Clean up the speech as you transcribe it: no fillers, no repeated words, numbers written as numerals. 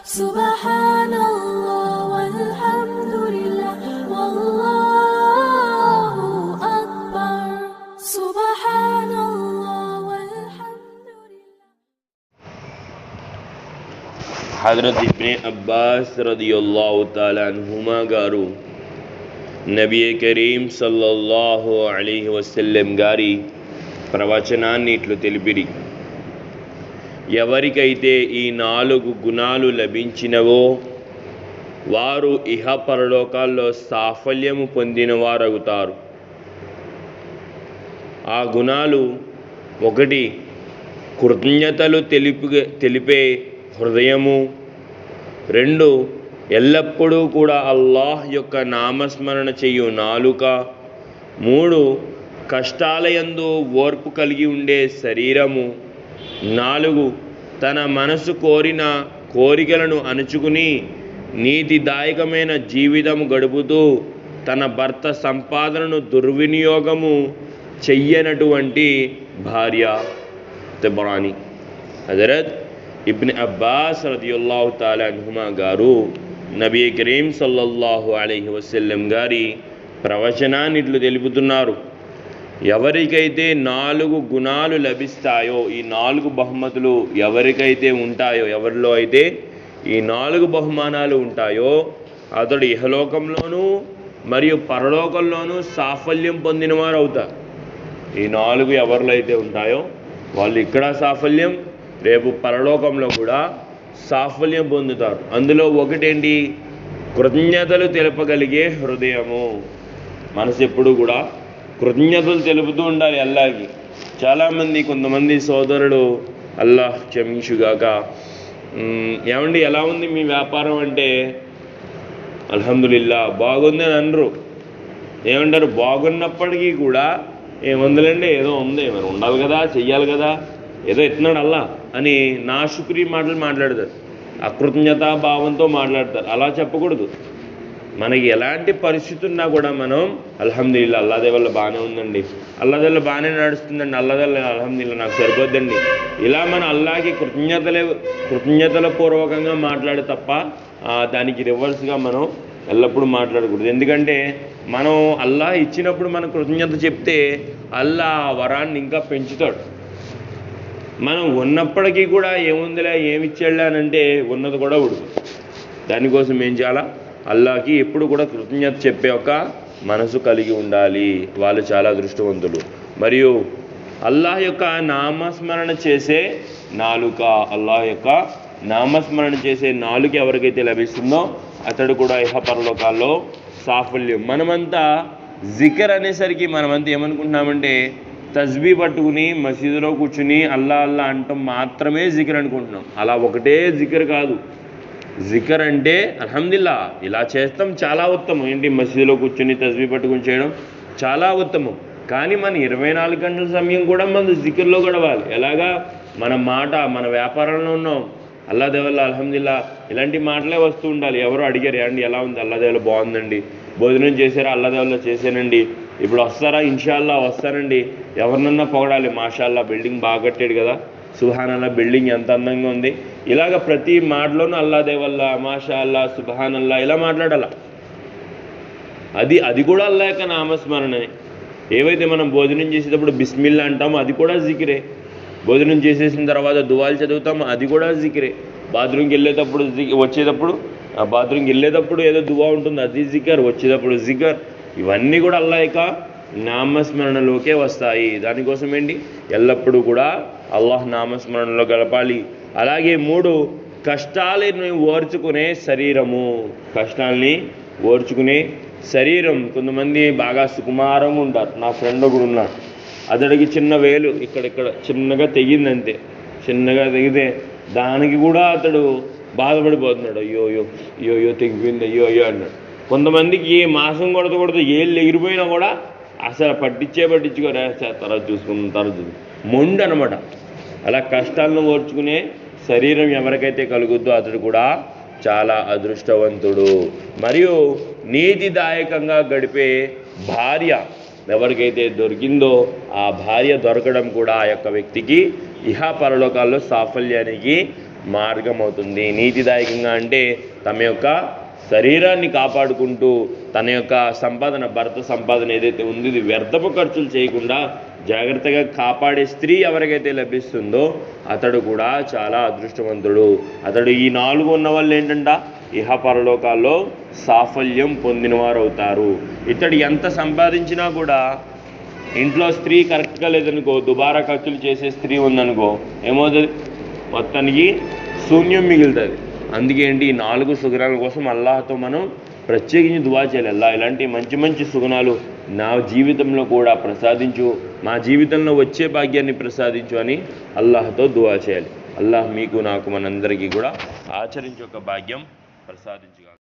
Subhanallah walhamdulillah wallahu akbar. Subhanallah walhamdulillah. Hazrat ఇబ్నే Abbas రదియల్లాహు తాలా అన్హుమా గారు నబీ కరీం సల్లల్లాహు అలైహి వసల్లం గారి ప్రవచనాన్ని ఇట్లు తెలిపిరి. ఎవరికైతే ఈ 4 గుణాలు లభించినవో వారు ఇహ పరలోకాల్లో సాఫల్యము పొందిన వారవుతారు. ఆ గుణాలు: 1 కృతజ్ఞతలు తెలిపే హృదయము, 2 ఎల్లప్పుడూ కూడా అల్లాహ్ యొక్క నామస్మరణ చేయు నాలుక, 3 కష్టాలయందు ఓర్పు కలిగి ఉండే శరీరము, 4 తన మనసు కోరిన కోరికలను అణుచుకుని నీతిదాయకమైన జీవితము గడుపుతూ తన భర్త సంపాదనను దుర్వినియోగము చెయ్యనటువంటి భార్య. తబరాని. హజరత్ ఇబ్న్ అబ్బాస్ రదియల్లాహు తాలా అన్హుమా గారు నబీ కరీం సల్లల్లాహు అలైహి వసల్లం గారి ప్రవచనాన్ని ఇట్లు తెలుపుతున్నారు. ఎవరికైతే 4 గుణాలు లభిస్తాయో, ఈ 4 బహుమతులు ఎవరికైతే ఉంటాయో, ఎవరిలో అయితే ఈ 4 బహుమానాలు ఉంటాయో అతడు ఇహలోకంలోనూ మరియు పరలోకంలోనూ సాఫల్యం పొందిన వారు అవుతారు. ఈ 4 ఎవరిలో అయితే ఉంటాయో వాళ్ళు ఇక్కడ సాఫల్యం, రేపు పరలోకంలో కూడా సాఫల్యం పొందుతారు. అందులో ఒకటేంటి? కృతజ్ఞతలు తెలపగలిగే హృదయము. మనసు ఎప్పుడు కూడా కృతజ్ఞతలు తెలుపుతూ ఉండాలి అల్లాహ్కి. చాలామంది కొంతమంది సోదరులు, అల్లాహ్ క్షమించుగాక, ఏమండి ఎలా ఉంది మీ వ్యాపారం అంటే అల్హమ్దులిల్లా బాగుంది అని అనరు. ఏమంటారు? బాగున్నప్పటికీ కూడా ఏముందిలేండి, ఏదో ఉంది, మరి ఉండాలి కదా, చెయ్యాలి కదా, ఏదో ఎత్తున్నాడు అల్లా అని నా శుక్రీ మాటలు మాట్లాడతారు. అకృతజ్ఞతా భావంతో మాట్లాడతారు. అలా చెప్పకూడదు. మనకి ఎలాంటి పరిస్థితి ఉన్నా కూడా మనం అల్హమ్దులిల్లా అల్లాదే వల్ల బాగానే ఉందండి, అల్లాదే వల్ల బాగానే నడుస్తుందండి, అల్లాదే వల్ల అల్హమ్దులిల్లా నాకు సరిపోద్దండి, ఇలా మన అల్లాహకి కృతజ్ఞతల పూర్వకంగా మాట్లాడే తప్ప దానికి రివర్స్గా మనం ఎల్లప్పుడూ మాట్లాడకూడదు. ఎందుకంటే మనం అల్లాహ్ ఇచ్చినప్పుడు మనం కృతజ్ఞత చెప్తే అల్లాహ్ ఆ వరాన్ని ఇంకా పెంచుతాడు. మనం ఉన్నప్పటికీ కూడా ఏముందిలే, ఏమిచ్చాడులే అని అంటే ఉన్నది కూడా ఉడుకు. దానికోసం ఏం చేయాలా? అల్లాహకి ఎప్పుడు కూడా కృతజ్ఞత చెప్పే ఒక మనసు కలిగి ఉండాలి. వాళ్ళు చాలా అదృష్టవంతులు. మరియు అల్లాహ్ యొక్క నామస్మరణ చేసే నాలుక, అల్లాహ్ యొక్క నామస్మరణ చేసే నాలుక ఎవరికైతే లభిస్తుందో అతడు కూడా ఇహ పరలోకాల్లో సాఫల్యం. మనమంతా జికర్ అనేసరికి మనమంతా ఏమనుకుంటున్నామంటే తస్బీ పట్టుకుని మసీదులో కూర్చుని అల్లా అల్లా అంటాం మాత్రమే జికర్ అనుకుంటున్నాం. అలా ఒకటే జికర్ కాదు. జికర్ అంటే అల్హమ్దులిల్లా ఇలా చేస్తాం, చాలా ఉత్తమం. ఏంటి, మసీదులో కూర్చుని తస్బీ పట్టుకుని చేయడం చాలా ఉత్తమం. కానీ మన 24 గంటల సమయం కూడా మన జికర్లో గడవాలి. ఎలాగా? మన మాట, మన వ్యాపారంలో ఉన్నాం, అల్లా దేవల్ల అల్హమ్దులిల్లా ఇలాంటి మాటలే వస్తూ ఉండాలి. ఎవరు అడిగారు అండి ఎలా ఉంది, అల్లా దేవల్ల బాగుందండి, భోజనం చేశారా, అల్లా దేవల్ల చేశానండి, ఇప్పుడు వస్తారా, ఇన్షాల్లా వస్తానండి, ఎవరినన్నా పొగడాలి, మాషాల్లా బిల్డింగ్ బాగా కట్టాడు కదా, సుబ్హానల్లా బిల్డింగ్ ఎంత అందంగా ఉంది, ఇలాగ ప్రతి మాటలోనూ అల్లా దేవల్లా, మాషాల్లా, సుబ్హానల్లా ఇలా మాట్లాడాల. అది కూడా అల్లా యొక్క నామస్మరణే. ఏవైతే మనం భోజనం చేసేటప్పుడు బిస్మిల్లా అంటామో అది కూడా జికిరే. భోజనం చేసేసిన తర్వాత దువాలు చదువుతాము, అది కూడా జికిరే. బాత్రూమ్కి వెళ్ళేటప్పుడు ఏదో దువా ఉంటుంది, అది జికర్. వచ్చేటప్పుడు జికర్. ఇవన్నీ కూడా అల్లా యొక్క నామస్మరణలోకే వస్తాయి. దానికోసం ఏంటి, ఎల్లప్పుడూ కూడా అల్లాహ్ నామస్మరణలో గడపాలి. అలాగే 3 కష్టాలని ఓర్చుకునే శరీరము. కష్టాలని ఓర్చుకునే శరీరం. కొంతమంది బాగా సుకుమారంగా ఉంటారు. నా ఫ్రెండ్ ఒకడు ఉన్నాడు, అతడికి చిన్న వేలు ఇక్కడ చిన్నగా తెగిందంతే. చిన్నగా తెగితే దానికి కూడా అతడు బాధపడిపోతున్నాడు. అయ్యో తెగిపోయింది, అయ్యో అన్నాడు. కొంతమందికి మాసం కొడత ఏళ్ళు ఎగిరిపోయినా కూడా అసలు పట్టించుకోరా, తర్వాత చూసుకుంటారు, మొండి అనమాట. అలా కష్టాలను ఓర్చుకునే శరీరం ఎవరికైతే కలుగుద్దో అతడు కూడా చాలా అదృష్టవంతుడు. మరియు నీతిదాయకంగా గడిపే భార్య ఎవరికైతే దొరికిందో ఆ భార్య దొరకడం కూడా ఆ యొక్క వ్యక్తికి ఇహ పరలోకాల్లో సాఫల్యానికి మార్గం అవుతుంది. నీతిదాయకంగా అంటే తమ యొక్క శరీరాన్ని కాపాడుకుంటూ తన యొక్క సంపాదన, భర్త సంపాదన ఏదైతే ఉందో ఇది వ్యర్థపు ఖర్చులు చేయకుండా జాగ్రత్తగా కాపాడే స్త్రీ ఎవరికైతే లభిస్తుందో అతడు కూడా చాలా అదృష్టవంతుడు. అతడు ఈ 4 ఉన్న వాళ్ళు ఏంటంట ఇహ పరలోకాల్లో సాఫల్యం పొందినవారు అవుతారు. ఇతడు ఎంత సంపాదించినా కూడా ఇంట్లో స్త్రీ కరెక్ట్గా లేదనుకో, దుబారా ఖర్చులు చేసే స్త్రీ ఉందనుకో, ఏమవుతుంది? మొత్తానికి శూన్యం మిగులుతుంది. అందుకే ఏంటి ఈ 4 సుగుణాల కోసం అల్లాహతో మనం ప్రత్యేకించి దువా చేయాలి. అల్లాహ్ ఇలాంటి మంచి మంచి సుగుణాలు నా జీవితంలో కూడా ప్రసాదించు, మా జీవితంలో వచ్చే భాగ్యాన్ని ప్రసాదించు అని అల్లాహతో దువా చేయాలి. అల్లాహ్ మీకు నాకు మనందరికీ కూడా ఆచరించే ఒక భాగ్యం ప్రసాదించుగా.